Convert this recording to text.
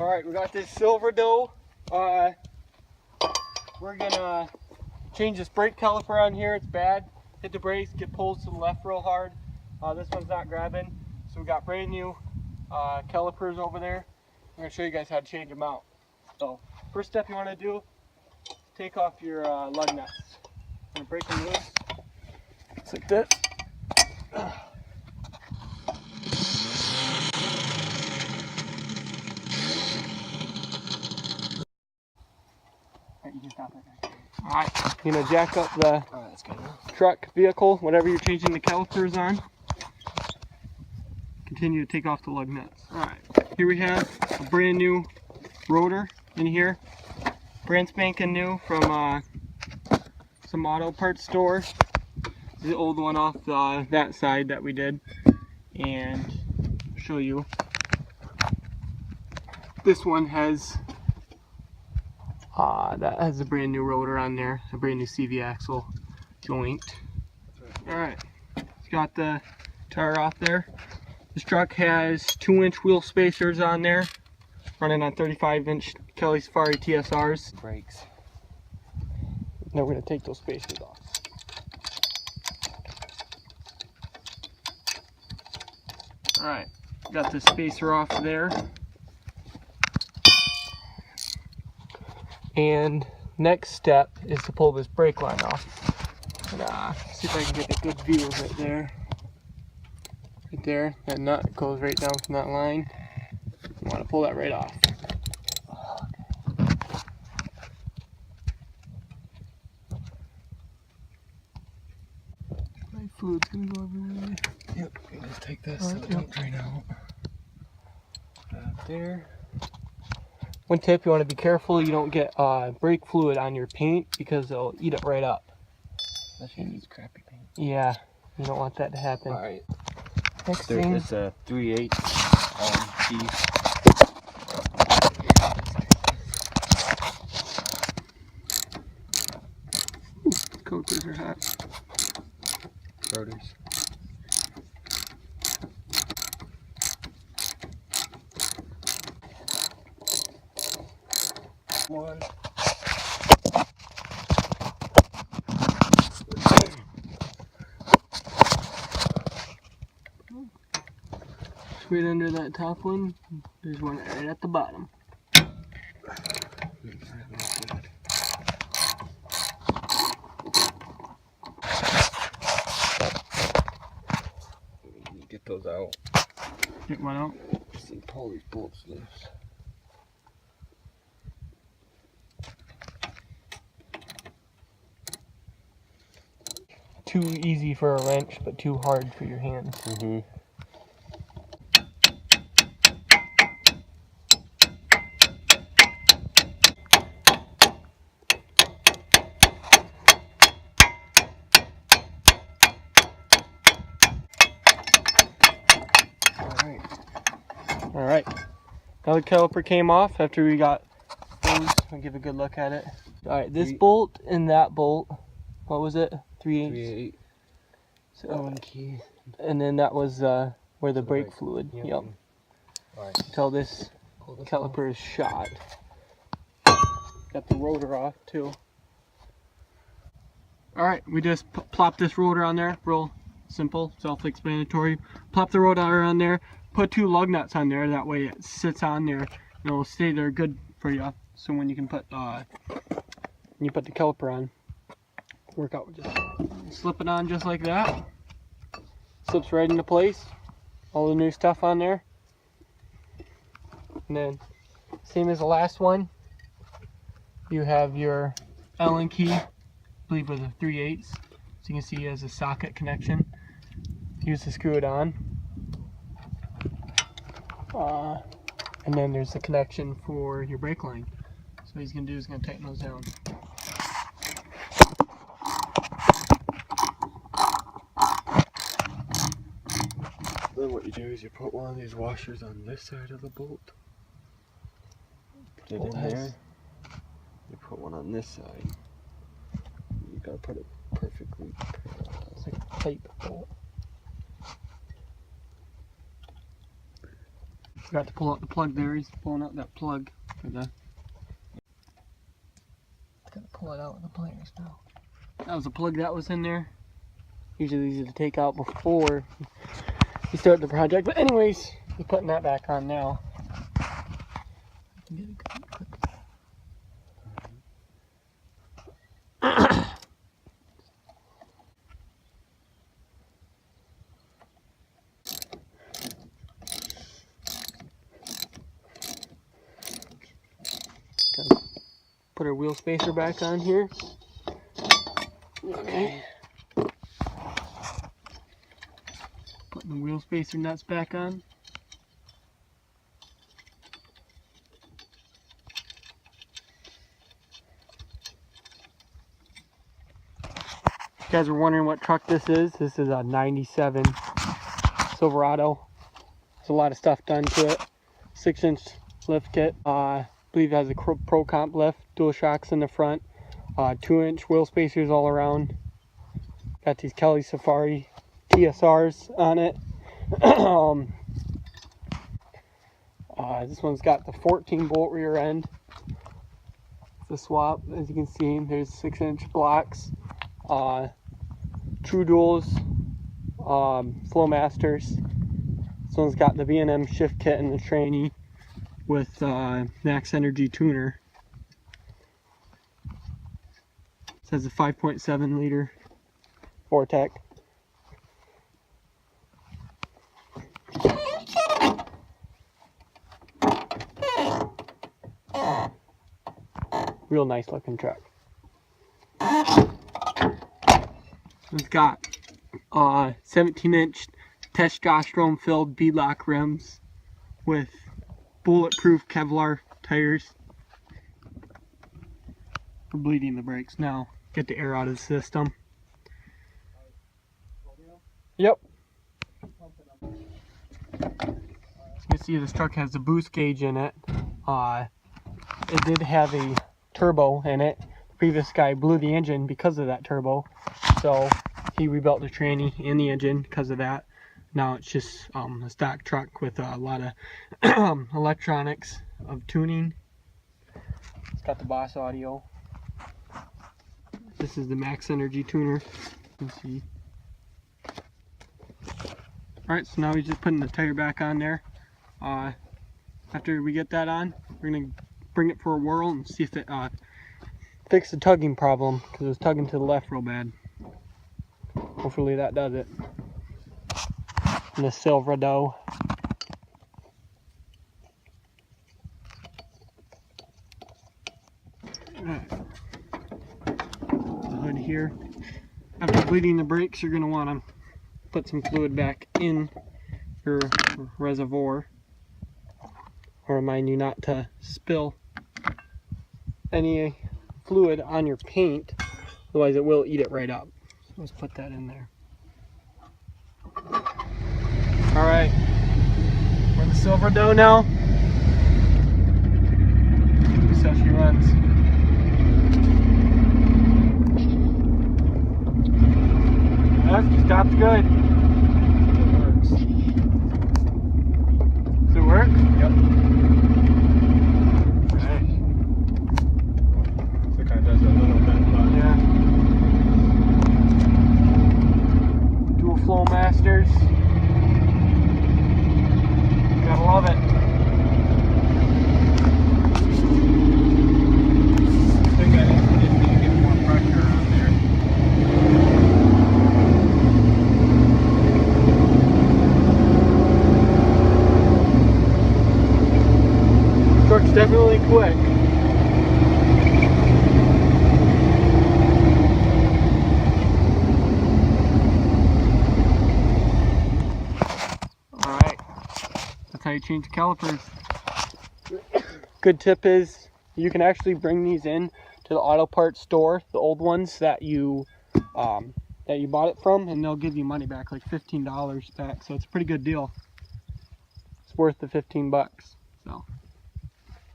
Alright, we got this silver dough. We're gonna change this brake caliper on here. It's bad. Hit the brakes, get pulled to the left real hard. This one's not grabbing. So we got brand new calipers over there. I'm gonna show you guys how to change them out. So first step you want to do, take off your lug nuts. I'm gonna break them loose. Just like this. Alright, you're going to jack up the truck, vehicle, whatever you're changing the calipers on. Continue to take off the lug nuts. Alright, here we have a brand new rotor in here. Brand spanking new from some auto parts store. The old one off that side that we did. And I'll show you. This one has that has a brand new rotor on there, a brand new CV axle joint. Alright, it's got the tire off there. This truck has 2-inch wheel spacers on there, running on 35-inch Kelly Safari TSRs. Brakes. Now we're going to take those spacers off. Alright, got the spacer off there. And next step is to pull this brake line off. And, see if I can get a good view of it there. Right there, that nut goes right down from that line. You want to pull that right off. My fluid's gonna go everywhere. Yep, just take this so it don't drain out. Right there. One tip, you want to be careful you don't get brake fluid on your paint because it'll eat it right up. Especially in these crappy paint. Yeah, you don't want that to happen. Alright. Next thing. It's a 3/8 piece. Calipers are hot. Rotors. One. Right under that top one, there's one right at the bottom. Get those out. Get one out. See, pull these bolts loose. Too easy for a wrench, but too hard for your hands. Alright, now the caliper came off after we got those. I'll give a good look at it. Alright, this bolt and that bolt, what was it? 3/8. So, one key. And then that was where the brake fluid. Yep. Alright. Until this caliper is shot. Got the rotor off too. Alright, we just plop this rotor on there. Real simple, self-explanatory. Plop the rotor on there. Put 2 lug nuts on there. That way it sits on there. And it'll stay there good for you. So when you can put when you put the caliper on, work out. Just slip it on just like that. Slips right into place. All the new stuff on there. And then same as the last one. You have your Allen key, I believe with a 3/8. So you can see it has a socket connection. Use to screw it on. And then there's the connection for your brake line. So what he's going to do is going to tighten those down. Then what you do is you put one of these washers on this side of the bolt. Put it in there. You put one on this side. You gotta put it perfectly parallel. It's like a pipe bolt. Forgot to pull out the plug there. He's pulling out that plug for the. Gotta pull it out with the pliers now. That was a plug that was in there. Usually easy to take out before you start the project. But anyways, we're putting that back on now. Put our wheel spacer back on here. Okay. Putting the wheel spacer nuts back on. If you guys were wondering what truck this is a 97 Silverado. There's a lot of stuff done to it. 6-inch lift kit. I believe it has a Pro Comp lift, dual shocks in the front, 2-inch wheel spacers all around. Got these Kelly Safari TSRs on it. This one's got the 14 bolt rear end. The swap, as you can see, there's 6-inch blocks, True Duals, Flowmasters. This one's got the B&M shift kit and the trainee with Max Energy tuner. It says a 5.7 liter Vortec. Real nice looking truck. It's got 17-inch testosterone filled beadlock rims with bulletproof Kevlar tires. We're bleeding the brakes now. Get the air out of the system. Yep. As you can see, this truck has a boost gauge in it. It did have a turbo in it. The previous guy blew the engine because of that turbo, so he rebuilt the tranny and the engine because of that. Now it's just a stock truck with a lot of electronics of tuning. It's got the Boss audio. This is the Max Energy tuner. You can see. Alright, so now we're just putting the tire back on there. After we get that on, we're going to bring it for a whirl and see if it fixes the tugging problem, because it was tugging to the left real bad. Hopefully that does it. And the Silverado. The hood here. After bleeding the brakes, you're going to want to put some fluid back in your reservoir. I'll remind you not to spill any fluid on your paint, otherwise it will eat it right up. So let's put that in there. Alright, we're in the Silverado now. See how she runs. That stops good. It works. Does it work? Yep. Okay. So it kind of does a little bit, but yeah. Dual Flowmasters. Gotta love it. I think I need to get more pressure on there. Truck's definitely quick. Alright, that's how you change calipers. Good tip is you can actually bring these in to the auto parts store, the old ones that you bought it from, and they'll give you money back, like $15 back. So it's a pretty good deal. It's worth the 15 bucks. So